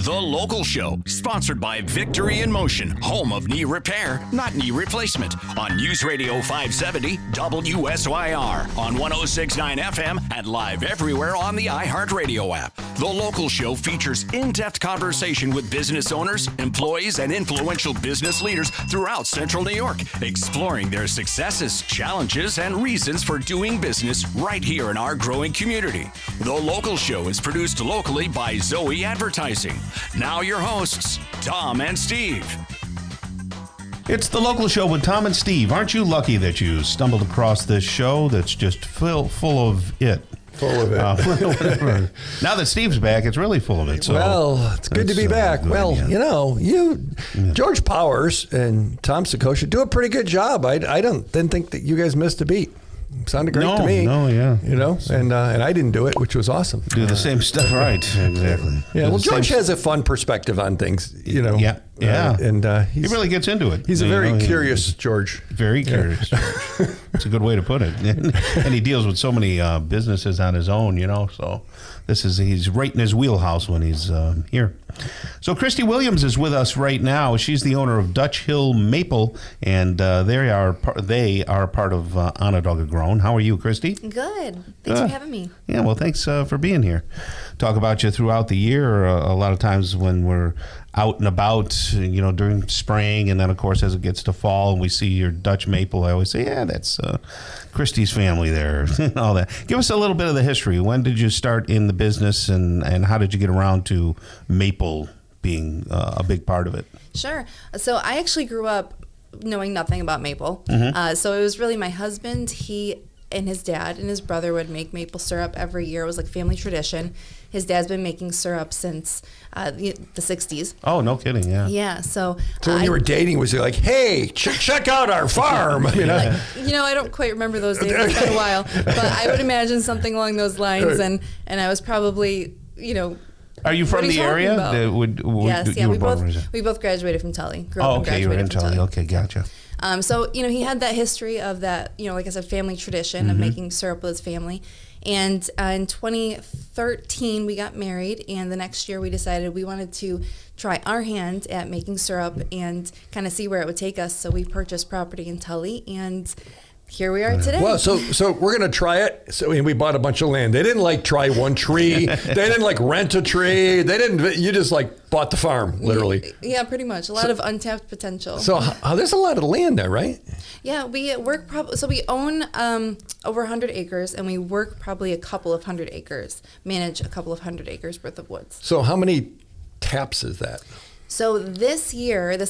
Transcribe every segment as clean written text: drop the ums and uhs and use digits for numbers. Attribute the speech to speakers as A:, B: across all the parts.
A: The Local Show, sponsored by Victory in Motion, home of knee repair, not knee replacement, on News Radio 570 WSYR, on 106.9 FM, and live everywhere on the iHeartRadio app. The Local Show features in-depth conversation with business owners, employees, and influential business leaders throughout Central New York, exploring their successes, challenges, and reasons for doing business right here in our growing community. The Local Show is produced locally by Zoe Advertising. Now your hosts, Tom and Steve.
B: It's The Local Show with Tom and Steve. Aren't you lucky that you stumbled across this show that's just full of it?
C: Full of it.
B: Now that Steve's back, it's really full of it. So
C: well, it's good to be back.
B: Good,
C: well,
B: yeah.
C: George Powers and Tom Sakosha do a pretty good job. I didn't think that you guys missed a beat. Sounded great to me.
B: No, yeah.
C: And I didn't do it, which was awesome.
B: Do the same stuff, right? Exactly.
C: Yeah, well, George has a fun perspective on things,
B: Yeah.
C: And
B: he really gets into it.
C: He's a very curious George.
B: Very curious George. It's a good way to put it. And he deals with so many businesses on his own, so he's right in his wheelhouse when he's here. So Cristy Williams is with us right now. She's the owner of Dutch Hill Maple, and they are part of Onondaga Grown. How are you, Christy?
D: Good. Thanks for having me.
B: Yeah, well, thanks for being here. Talk about you throughout the year. A lot of times when we're out and about, during spring, and then, of course, as it gets to fall and we see your Dutch maple, I always say, yeah, that's Christy's family there, and all that. Give us a little bit of the history. When did you start in the business, and how did you get around to maple being a big part of it?
D: Sure. So I actually grew up knowing nothing about maple. So it was really my husband. He and his dad and his brother would make maple syrup every year. It was like family tradition. His dad's been making syrup since the 60s.
B: Oh, no kidding, yeah.
D: Yeah, so
C: when you were dating, was he like, hey, check out our farm?
D: I don't quite remember those days. It's been a while. But I would imagine something along those lines. And I was probably,
B: Are you from the area?
D: Yes, we both graduated from Tully.
B: You were in Tully. Okay, gotcha.
D: So, he had that history of that, like I said, family tradition of making syrup with his family. And in 2013, we got married, and the next year we decided we wanted to try our hand at making syrup and kind of see where it would take us. So we purchased property in Tully, and here we are today.
C: Well, so we're going to try it. So we bought a bunch of land. They didn't try one tree. They didn't rent a tree. You just bought the farm, literally.
D: Yeah, pretty much. A lot of untapped potential.
C: So there's a lot of land there, right?
D: Yeah, we work so we own over 100 acres, and we work probably a couple of 100 acres, manage a couple of 100 acres worth of woods.
C: So how many taps is that?
D: So this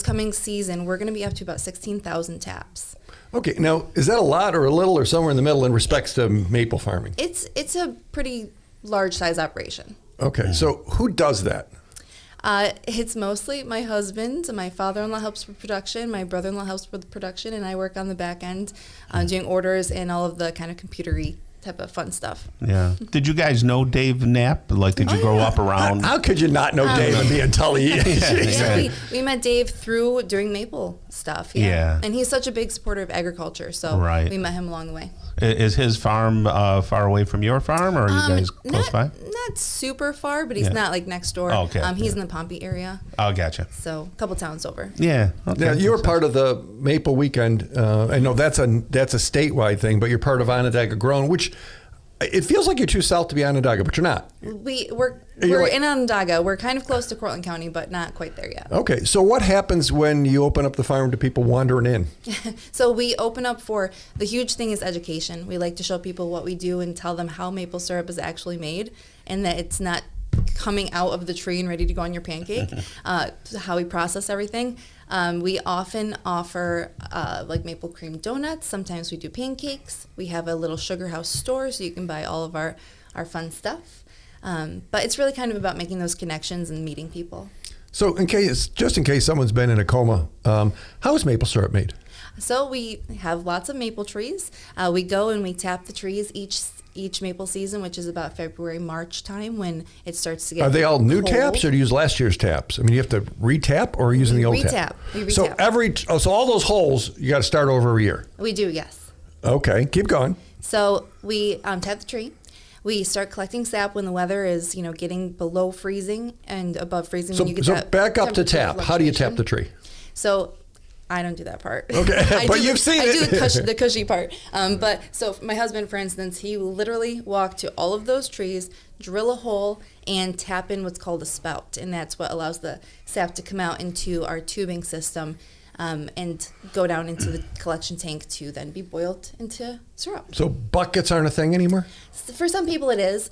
D: coming season, we're going to be up to about 16,000 taps.
C: Okay, now is that a lot or a little or somewhere in the middle in respects to maple farming?
D: It's a pretty large size operation.
C: Okay, so who does that?
D: It's mostly my husband. My father-in-law helps with production. My brother-in-law helps with production, and I work on the back end, doing orders and all of the kind of computery type of fun stuff.
B: Yeah. Did you guys know Dave Knapp? Did you grow up around?
C: How could you not know Dave and be in Tully?
D: We met Dave during maple stuff. Yeah. And he's such a big supporter of agriculture, so we met him along the way.
B: Is his farm far away from your farm, or are you guys close by?
D: Not super far, but he's not next door.
B: Oh, okay.
D: He's in the Pompey area.
B: Oh, gotcha.
D: So a couple towns over.
B: Yeah. Okay.
C: Now, you're part of the Maple Weekend. I know that's a statewide thing, but you're part of Onondaga Grown, which it feels like you're too south to be Onondaga, but you're not.
D: We're in Onondaga. We're kind of close to Cortland County, but not quite there yet.
C: Okay, so what happens when you open up the farm to people wandering in?
D: So we open up the huge thing is education. We like to show people what we do and tell them how maple syrup is actually made, and that it's not coming out of the tree and ready to go on your pancake, how we process everything. We often offer maple cream donuts. Sometimes we do pancakes. We have a little sugar house store, so you can buy all of our fun stuff. But it's really kind of about making those connections and meeting people.
C: So just in case someone's been in a coma, how is maple syrup made?
D: So we have lots of maple trees. We go and we tap the trees each maple season, which is about February, March time when it starts to get
C: Are they all new
D: cold.
C: taps, or do you use last year's taps? I mean, you have to retap, or are you using the old tap?
D: We retap.
C: So all those holes, you got to start over every year?
D: We do, yes.
C: Okay, keep going.
D: So we tap the tree. We start collecting sap when the weather is, getting below freezing and above freezing. When you get
C: So
D: that
C: back up to
D: temperature
C: tap. How do you tap
D: fluctuation.
C: the tree?
D: So I don't do that part.
C: Okay, but you've seen
D: I
C: it.
D: do the cushy part. But so my husband, for instance, he will literally walk to all of those trees, drill a hole, and tap in what's called a spout. And that's what allows the sap to come out into our tubing system and go down into the collection tank to then be boiled into syrup.
C: So buckets aren't a thing anymore?
D: For some people it is.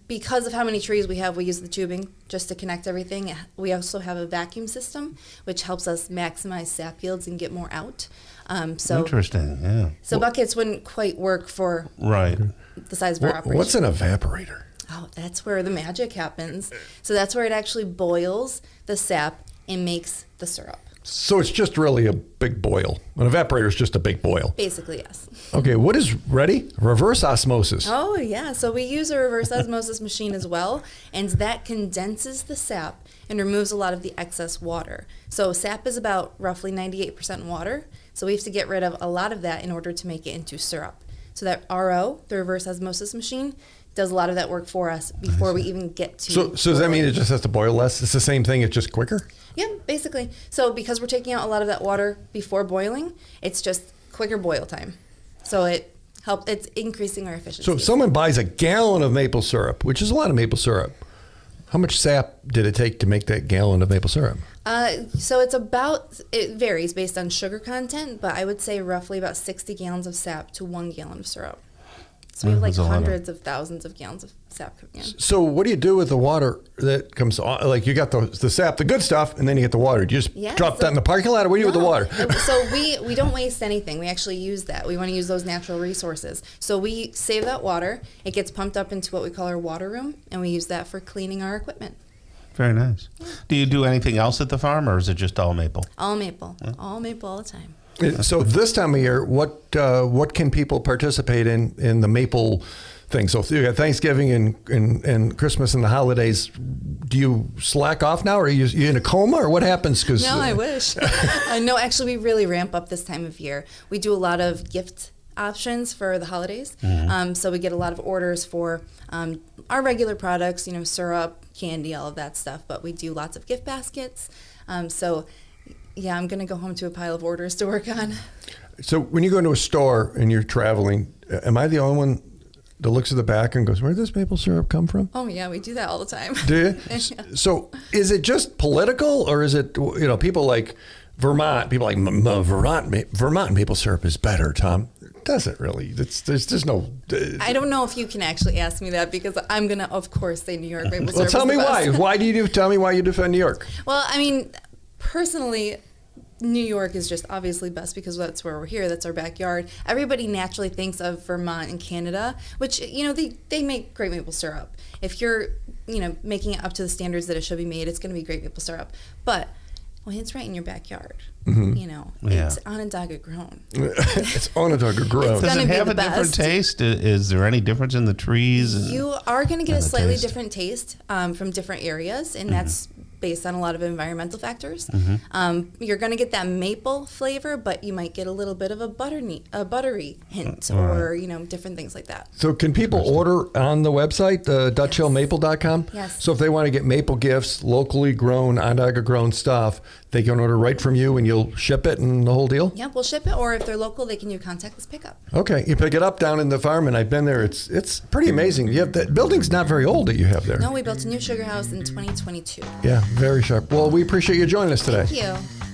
D: Because of how many trees we have, we use the tubing just to connect everything. We also have a vacuum system, which helps us maximize sap yields and get more out.
B: Interesting, yeah.
D: So buckets wouldn't quite work for
B: Right.
D: the size of our operation.
C: What's an evaporator?
D: Oh, that's where the magic happens. So that's where it actually boils the sap and makes the syrup.
C: So it's just really a big boil. An evaporator is just a big boil.
D: Basically, yes.
C: Okay, what is ready? Reverse osmosis.
D: Oh, yeah. So we use a reverse osmosis machine as well, and that condenses the sap and removes a lot of the excess water. So sap is about roughly 98% water, so we have to get rid of a lot of that in order to make it into syrup. So that RO, the reverse osmosis machine, does a lot of that work for us before we even get to.
C: So does that mean it just has to boil less? It's the same thing, it's just quicker?
D: Yeah, basically. So because we're taking out a lot of that water before boiling, it's just quicker boil time. So it's increasing our efficiency.
C: So if someone buys a gallon of maple syrup, which is a lot of maple syrup, how much sap did it take to make that gallon of maple syrup?
D: So it varies based on sugar content, but I would say roughly about 60 gallons of sap to 1 gallon of syrup. So we have like
B: That's a lot of-
D: hundreds of thousands of gallons of sap coming in.
C: So what do you do with the water that comes on? Like you got the sap, the good stuff, and then you get the water. Do you just drop that in the parking lot, or what do you do with the water?
D: So we don't waste anything. We actually use that. We want to use those natural resources. So we save that water. It gets pumped up into what we call our water room, and we use that for cleaning our equipment.
B: Very nice. Do you do anything else at the farm, or is it just all maple?
D: All maple. All maple all the time.
C: So this time of year, what can people participate in the maple thing? So if you got Thanksgiving and Christmas and the holidays, do you slack off now, or are you in a coma, or what happens? Cause,
D: No, I wish. No, actually, we really ramp up this time of year. We do a lot of gift options for the holidays. So we get a lot of orders for our regular products, syrup, candy, all of that stuff. But we do lots of gift baskets. Yeah, I'm going to go home to a pile of orders to work on.
C: So when you go into a store and you're traveling, am I the only one that looks at the back and goes, where did this maple syrup come from?
D: Oh, yeah, we do that all the time.
C: Do you?
D: Yeah.
C: So is it just political, or is it, people like Vermont, people like Vermont maple syrup is better, Tom? Does it really? There's no...
D: I don't know if you can actually ask me that, because I'm going to, of course, say New York maple syrup.
C: Well, tell me why. Tell me why you defend New York.
D: Well, I mean, personally, New York is just obviously best because that's where we're here. That's our backyard. Everybody naturally thinks of Vermont and Canada, which, they make great maple syrup. If you're, making it up to the standards that it should be made, it's going to be great maple syrup. But when it's right in your backyard, it's Onondaga Grown.
C: It's Onondaga Grown.
B: Does it
D: be
B: have
D: the
B: a different
D: best.
B: taste? Is there any difference in the trees?
D: You are going to get a
B: the
D: slightly
B: taste?
D: different taste from different areas, and that's based on a lot of environmental factors. You're going to get that maple flavor, but you might get a little bit of a buttery hint, or different things like that.
C: So can people order on the website, DutchHillMaple.com?
D: Yes.
C: So if they want to get maple gifts, locally grown, Onondaga grown stuff, they can order right from you and you'll ship it and the whole deal?
D: Yeah, we'll ship it, or if they're local, they can do contactless pickup.
C: Okay, you pick it up down in the farm, and I've been there. It's pretty amazing. You have that building's not very old that you have there.
D: No, we built a new sugar house in 2022.
C: Yeah, very sharp. Well, we appreciate you joining us today.
D: Thank you.